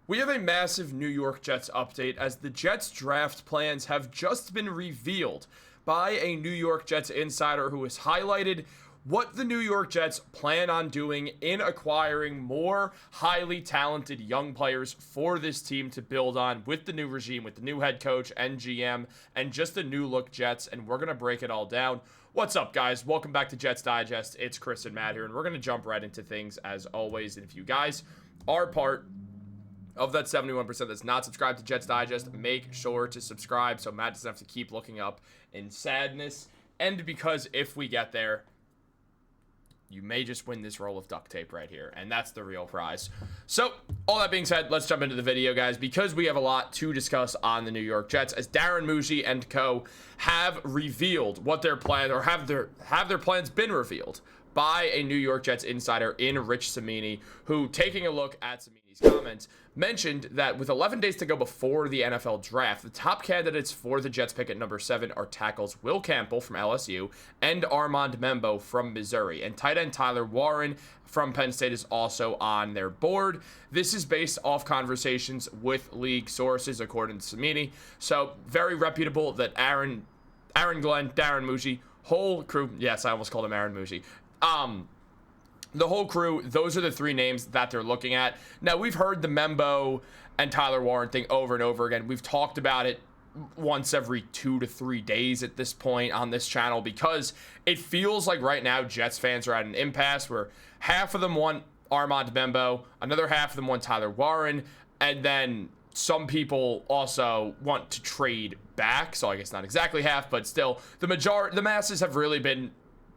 We have a massive New York Jets update as the Jets draft plans have just been revealed by a New York Jets insider who has highlighted what the New York Jets plan on doing in acquiring more highly talented young players for this team to build on with the new regime, with the new head coach and GM, and just the new look Jets. And we're going to break it all down. What's up, guys? Welcome back to Jets Digest. It's Chris and Matt here, and we're going to jump right into things as always. And if you guys are part of that 71% that's not subscribed to Jets Digest, make sure to subscribe so Matt doesn't have to keep looking up in sadness. And because if we get there, you may just win this roll of duct tape right here, and that's the real prize. So, all that being said, let's jump into the video, guys, because we have a lot to discuss on the New York Jets, as Darren, Mougey, and co. have revealed what their plans, or have their plans been revealed by a New York Jets insider in Rich Cimini, who, taking a look at Cimini's comments, mentioned that with 11 days to go before the NFL draft, the top candidates for the Jets pick at number 7 are tackles Will Campbell from LSU and Armand Membo from Missouri, and tight end Tyler Warren from Penn State is also on their board. This is based off conversations with league sources, according to Cimini. So very reputable that Aaron Glenn, Darren, Mougey, whole crew. Yes, I almost called him Aaron Mougey. The whole crew, those are the three names that they're looking at. Now, we've heard the Membo and Tyler Warren thing over and over again. We've talked about it once every 2 to 3 days at this point on this channel, because it feels like right now Jets fans are at an impasse where half of them want Armand Membo, another half of them want Tyler Warren, and then some people also want to trade back. So I guess not exactly half, but still the masses have really been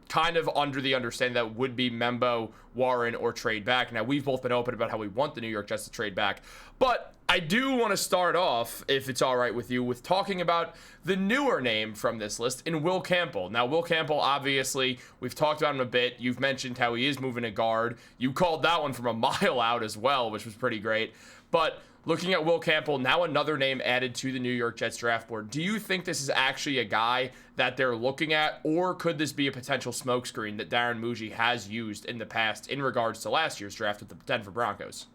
kind of under the understanding that would be Membo, Warren, or trade back. Now, we've both been open about how we want the New York Jets to trade back, but I do want to start off, if it's all right with you, with talking about the newer name from this list in Will Campbell. Now, Will Campbell, obviously, we've talked about him a bit. You've mentioned how he is moving a guard. You called that one from a mile out as well, which was pretty great. But looking at Will Campbell, now another name added to the New York Jets draft board. Do you think this is actually a guy that they're looking at, or could this be a potential smokescreen that Darren Mougey has used in the past in regards to last year's draft with the Denver Broncos?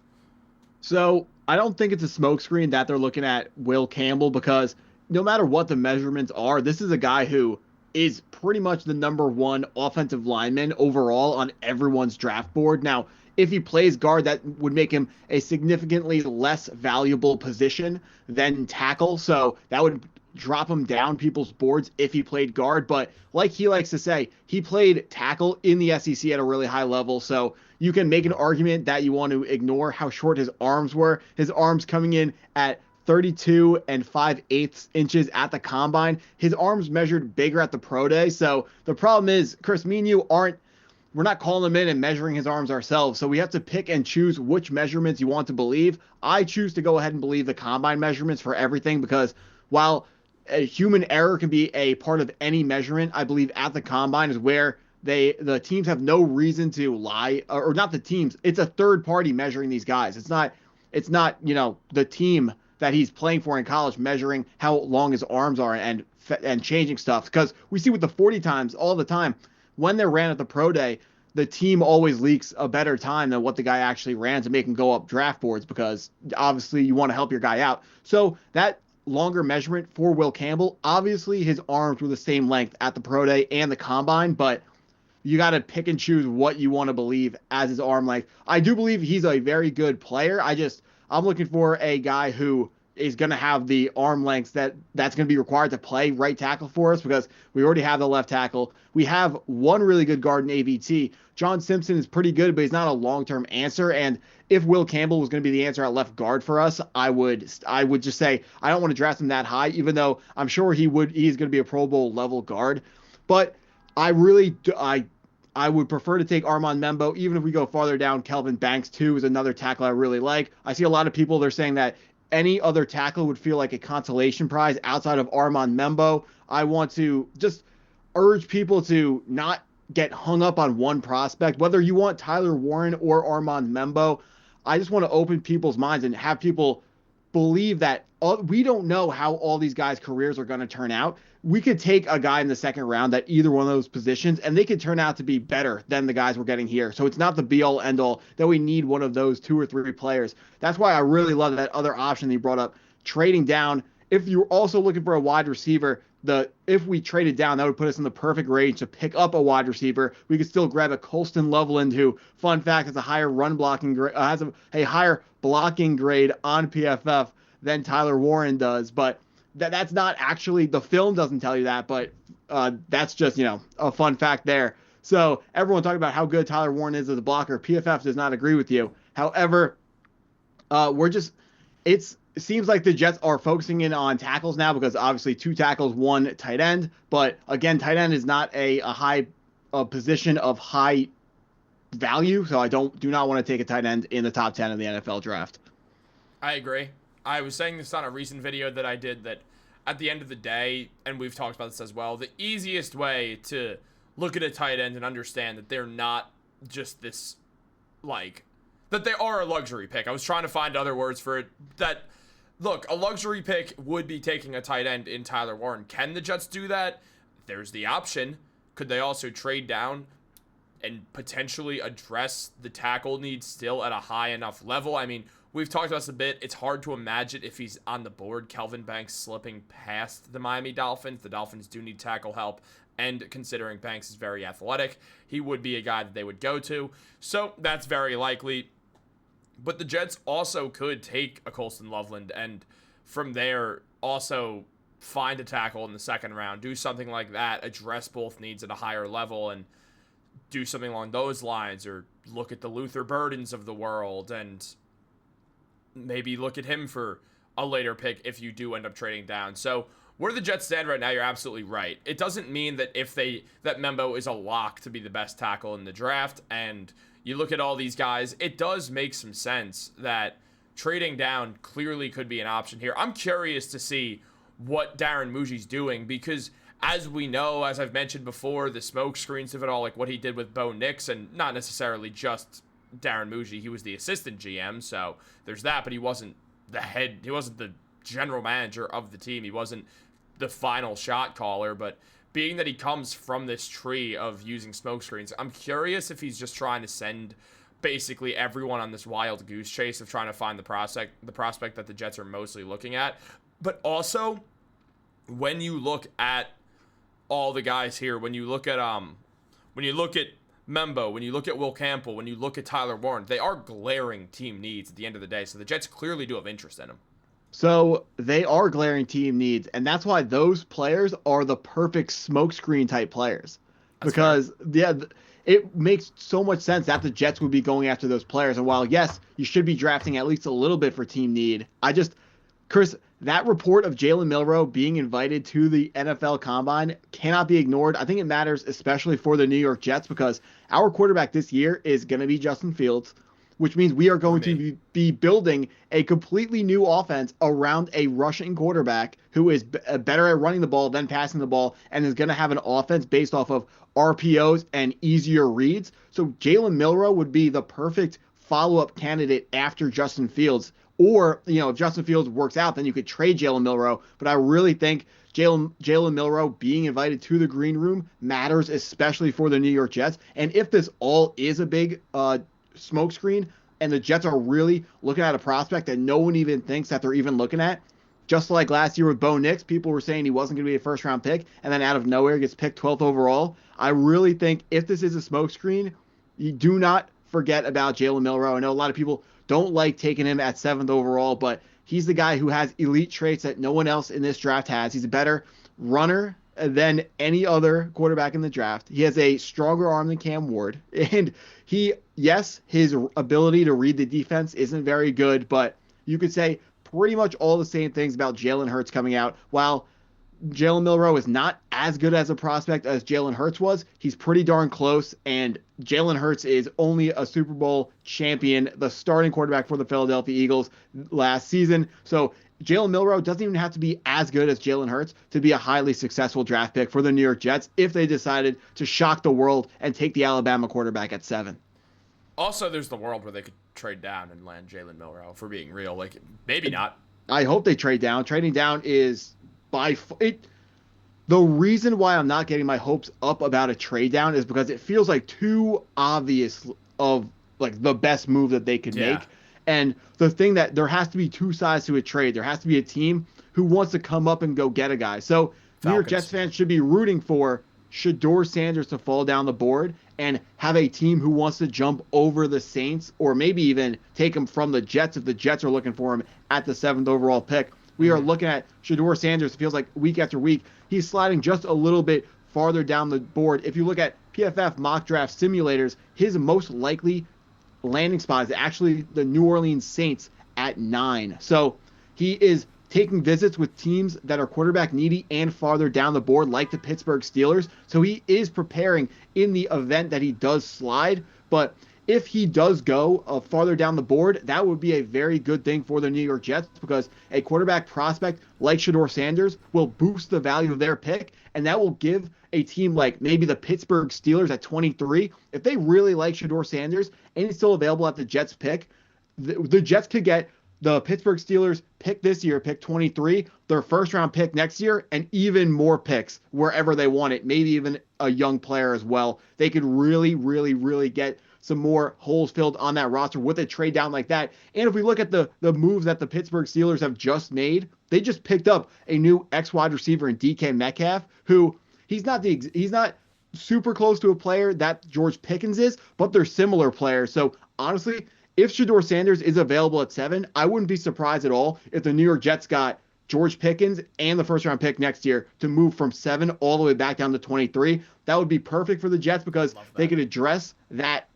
So I don't think it's a smokescreen that they're looking at Will Campbell, because no matter what the measurements are, this is a guy who is pretty much the number one offensive lineman overall on everyone's draft board. Now, if he plays guard, that would make him a significantly less valuable position than tackle. So that would drop him down people's boards if he played guard. But like he likes to say, he played tackle in the SEC at a really high level. So you can make an argument that you want to ignore how short his arms were. His arms coming in at 32 and 5/8 inches at the combine. His arms measured bigger at the pro day. So the problem is, Chris, me and you we're not calling him in and measuring his arms ourselves. So we have to pick and choose which measurements you want to believe. I choose to go ahead and believe the combine measurements for everything, because while a human error can be a part of any measurement, I believe at the combine is where the teams have no reason to lie, or not the teams. It's a third party measuring these guys. It's not, the team that he's playing for in college measuring how long his arms are and changing stuff. Because we see with the 40 times all the time, when they're ran at the pro day, the team always leaks a better time than what the guy actually ran to make him go up draft boards, because obviously you want to help your guy out. So that longer measurement for Will Campbell, obviously his arms were the same length at the pro day and the combine, but you got to pick and choose what you want to believe as his arm length. I do believe he's a very good player. I'm looking for a guy who is going to have the arm lengths that's going to be required to play right tackle for us, because we already have the left tackle. We have one really good guard in AVT. John Simpson is pretty good, but he's not a long-term answer. And if Will Campbell was going to be the answer at left guard for us, I would just say I don't want to draft him that high, even though I'm sure he's going to be a Pro Bowl level guard. But I would prefer to take Armand Membo. Even if we go farther down, Kelvin Banks too is another tackle I really like. I see a lot of people, they're saying that any other tackle would feel like a consolation prize outside of Armand Membo. I want to just urge people to not get hung up on one prospect, whether you want Tyler Warren or Armand Membo. I just want to open people's minds and have people believe that we don't know how all these guys' careers are going to turn out. We could take a guy in the second round at either one of those positions, and they could turn out to be better than the guys we're getting here. So it's not the be-all, end-all that we need one of those 2 or 3 players. That's why I really love that other option that you brought up, trading down. If you're also looking for a wide receiver, if we traded down, that would put us in the perfect range to pick up a wide receiver. We could still grab a Colston Loveland, who, fun fact, has a higher higher blocking grade on PFF than Tyler Warren does. But that's not actually, the film doesn't tell you that, but that's just, a fun fact there. So everyone talking about how good Tyler Warren is as a blocker. PFF does not agree with you. However, it seems like the Jets are focusing in on tackles now, because obviously 2 tackles, 1 tight end. But again, tight end is not a position of high value. So I do not want to take a tight end in the top 10 of the NFL draft. I agree. I was saying this on a recent video that I did, that at the end of the day, and we've talked about this as well, the easiest way to look at a tight end and understand that they're not just this, that they are a luxury pick. I was trying to find other words for it. Look, a luxury pick would be taking a tight end in Tyler Warren. Can the Jets do that? There's the option. Could they also trade down and potentially address the tackle needs still at a high enough level? I mean, we've talked about this a bit. It's hard to imagine if he's on the board, Kelvin Banks slipping past the Miami Dolphins. The Dolphins do need tackle help, and considering Banks is very athletic, he would be a guy that they would go to. So that's very likely. But the Jets also could take a Colston Loveland and from there also find a tackle in the second round, do something like that, address both needs at a higher level, and do something along those lines, or look at the Luther Burdens of the world and maybe look at him for a later pick if you do end up trading down. So where the Jets stand right now, you're absolutely right. It doesn't mean that that Membo is a lock to be the best tackle in the draft, and you look at all these guys, it does make some sense that trading down clearly could be an option here. I'm curious to see what Darren Mougey's doing, because as we know, as I've mentioned before, the smoke screens of it all, like what he did with Bo Nix, and not necessarily just Darren Mougey, he was the assistant GM, so there's that, but he wasn't the general manager of the team. He wasn't the final shot caller, but being that he comes from this tree of using smoke screens, I'm curious if he's just trying to send basically everyone on this wild goose chase of trying to find the prospect that the Jets are mostly looking at. But also, when you look at all the guys here, when you look at Membo, when you look at Will Campbell, when you look at Tyler Warren, they are glaring team needs at the end of the day. So the Jets clearly do have interest in them. So they are glaring team needs, and that's why those players are the perfect smokescreen type players. That's fair. It makes so much sense that the Jets would be going after those players. And while, yes, you should be drafting at least a little bit for team need, Chris, that report of Jalen Milroe being invited to the NFL Combine cannot be ignored. I think it matters especially for the New York Jets, because our quarterback this year is going to be Justin Fields, which means we are going to be building a completely new offense around a rushing quarterback who is better at running the ball than passing the ball, and is going to have an offense based off of RPOs and easier reads. So Jalen Milroe would be the perfect follow-up candidate after Justin Fields. Or, if Justin Fields works out, then you could trade Jalen Milroe. But I really think Jalen Milroe being invited to the green room matters, especially for the New York Jets. And if this all is a big smokescreen, and the Jets are really looking at a prospect that no one even thinks that they're even looking at, just like last year with Bo Nix, people were saying he wasn't going to be a first-round pick, and then out of nowhere gets picked 12th overall. I really think if this is a smokescreen, you do not forget about Jalen Milroe. I know a lot of people don't like taking him at 7th overall, but he's the guy who has elite traits that no one else in this draft has. He's a better runner than any other quarterback in the draft. He has a stronger arm than Cam Ward. And his ability to read the defense isn't very good, but you could say pretty much all the same things about Jalen Hurts coming out. While Jalen Milroe is not as good as a prospect as Jalen Hurts was, he's pretty darn close, and Jalen Hurts is only a Super Bowl champion, the starting quarterback for the Philadelphia Eagles last season. So Jalen Milroe doesn't even have to be as good as Jalen Hurts to be a highly successful draft pick for the New York Jets if they decided to shock the world and take the Alabama quarterback at 7. Also, there's the world where they could trade down and land Jalen Milroe, for being real. Maybe not. I hope they trade down. Trading down is it. The reason why I'm not getting my hopes up about a trade down is because it feels like too obvious of like the best move that they could Yeah. make. And the thing that there has to be two sides to a trade. There has to be a team who wants to come up and go get a guy. So New York Falcons. Jets fans should be rooting for Shedeur Sanders to fall down the board and have a team who wants to jump over the Saints or maybe even take him from the Jets if the Jets are looking for him at the 7th overall pick. We are looking at Shedeur Sanders. It feels like week after week, he's sliding just a little bit farther down the board. If you look at PFF mock draft simulators, his most likely landing spot is actually the New Orleans Saints at 9. So he is taking visits with teams that are quarterback needy and farther down the board, like the Pittsburgh Steelers. So he is preparing in the event that he does slide. But if he does go farther down the board, that would be a very good thing for the New York Jets because a quarterback prospect like Shedeur Sanders will boost the value of their pick, and that will give a team like maybe the Pittsburgh Steelers at 23, if they really like Shedeur Sanders and he's still available at the Jets pick, the Jets could get the Pittsburgh Steelers pick this year, pick 23, their first round pick next year, and even more picks wherever they want it, maybe even a young player as well. They could really, really, really get some more holes filled on that roster with a trade down like that. And if we look at the moves that the Pittsburgh Steelers have just made, they just picked up a new ex-wide receiver in DK Metcalf, who he's not super close to a player that George Pickens is, but they're similar players. So honestly, if Shedeur Sanders is available at 7, I wouldn't be surprised at all if the New York Jets got George Pickens and the first round pick next year to move from 7 all the way back down to 23. That would be perfect for the Jets because they could address that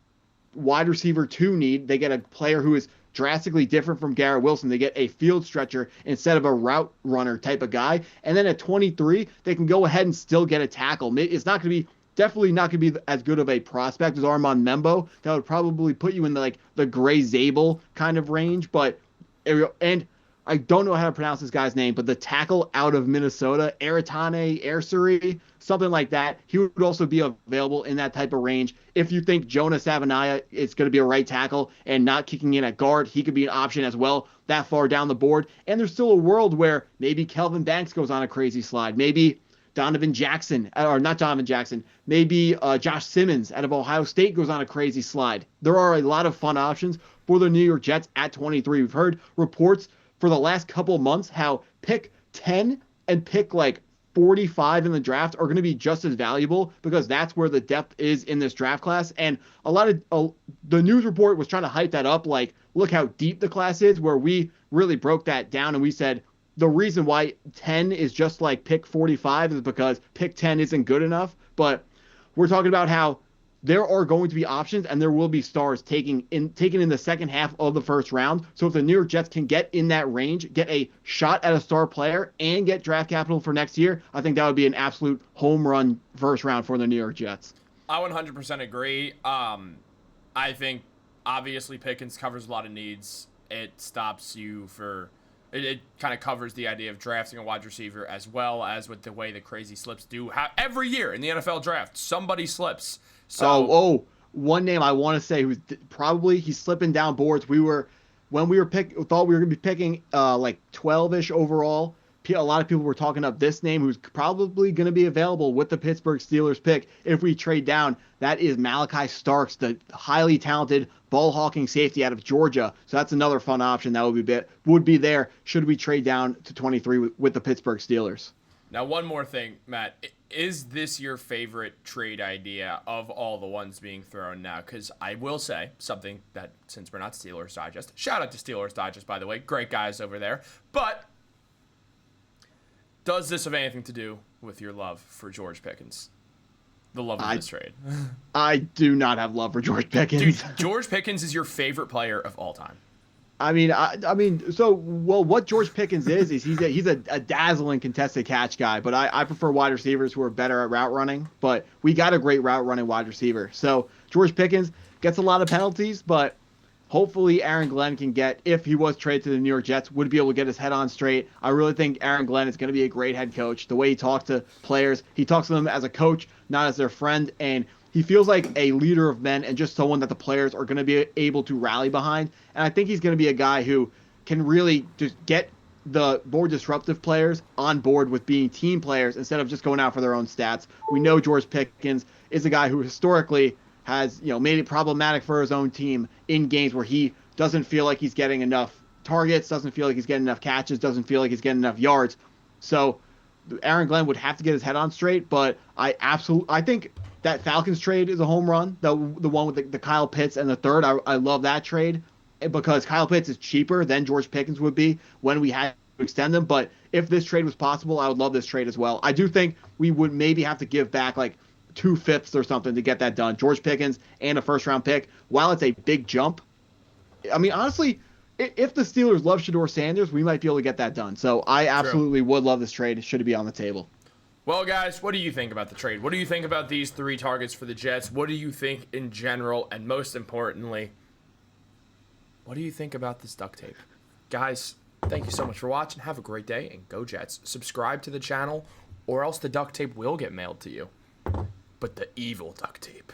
wide receiver 2 need. They get a player who is drastically different from Garrett Wilson. They get a field stretcher instead of a route runner type of guy. And then at 23, they can go ahead and still get a tackle. It's not going to be definitely not going to be as good of a prospect as Armand Membo. That would probably put you in the Gray Zabel kind of range. And I don't know how to pronounce this guy's name, but the tackle out of Minnesota, Eritane Ersuri, something like that, he would also be available in that type of range. If you think Jonas Avenaya is going to be a right tackle and not kicking in at guard, he could be an option as well that far down the board. And there's still a world where maybe Kelvin Banks goes on a crazy slide. Maybe Donovan Jackson, or not Donovan Jackson, maybe Josh Simmons out of Ohio State goes on a crazy slide. There are a lot of fun options for the New York Jets at 23. We've heard reports for the last couple of months how pick 10 and pick 45 in the draft are going to be just as valuable because that's where the depth is in this draft class. And a lot of the news report was trying to hype that up, look how deep the class is, where we really broke that down and we said the reason why 10 is just like pick 45 is because pick 10 isn't good enough. But we're talking about how there are going to be options and there will be stars taken in the second half of the first round. So if the New York Jets can get in that range, get a shot at a star player and get draft capital for next year, I think that would be an absolute home run first round for the New York Jets. I 100% agree. I think obviously Pickens covers a lot of needs. It stops you for... It kind of covers the idea of drafting a wide receiver as well as with the way the crazy slips do. Every year in the NFL draft, somebody slips. So, one name I want to say who's probably he's slipping down boards. Thought we were going to be picking 12-ish overall. A lot of people were talking up this name who's probably going to be available with the Pittsburgh Steelers pick if we trade down. That is Malachi Starks, the highly talented ball-hawking safety out of Georgia. So that's another fun option that would be there should we trade down to 23 with the Pittsburgh Steelers. Now, one more thing, Matt. Is this your favorite trade idea of all the ones being thrown now? Because I will say something that, since we're not Steelers Digest, shout out to Steelers Digest, by the way. Great guys over there. But does this have anything to do with your love for George Pickens? The love of this trade. I do not have love for George Pickens. Dude, George Pickens is your favorite player of all time. What George Pickens is he's a dazzling contested catch guy, but I prefer wide receivers who are better at route running, but we got a great route running wide receiver. So George Pickens gets a lot of penalties, but hopefully Aaron Glenn can get, if he was traded to the New York Jets, would be able to get his head on straight. I really think Aaron Glenn is going to be a great head coach. The way he talks to players, he talks to them as a coach, not as their friend, and he feels like a leader of men and just someone that the players are going to be able to rally behind. And I think he's going to be a guy who can really just get the more disruptive players on board with being team players instead of just going out for their own stats. We know George Pickens is a guy who historically has, made it problematic for his own team in games where he doesn't feel like he's getting enough targets, doesn't feel like he's getting enough catches, doesn't feel like he's getting enough yards. So Aaron Glenn would have to get his head on straight, but I think that Falcons trade is a home run. The one with the Kyle Pitts and the third, I love that trade because Kyle Pitts is cheaper than George Pickens would be when we had to extend them. But if this trade was possible, I would love this trade as well. I do think we would maybe have to give back like 2/5 or something to get that done. George Pickens and a first-round pick, while it's a big jump, I mean, honestly, if the Steelers love Shedeur Sanders, we might be able to get that done. So I absolutely would love this trade. Should it be on the table? Well, guys, what do you think about the trade? What do you think about these 3 targets for the Jets? What do you think in general? And most importantly, what do you think about this duct tape? Guys, thank you so much for watching. Have a great day, and go Jets. Subscribe to the channel, or else the duct tape will get mailed to you. But the evil duct tape.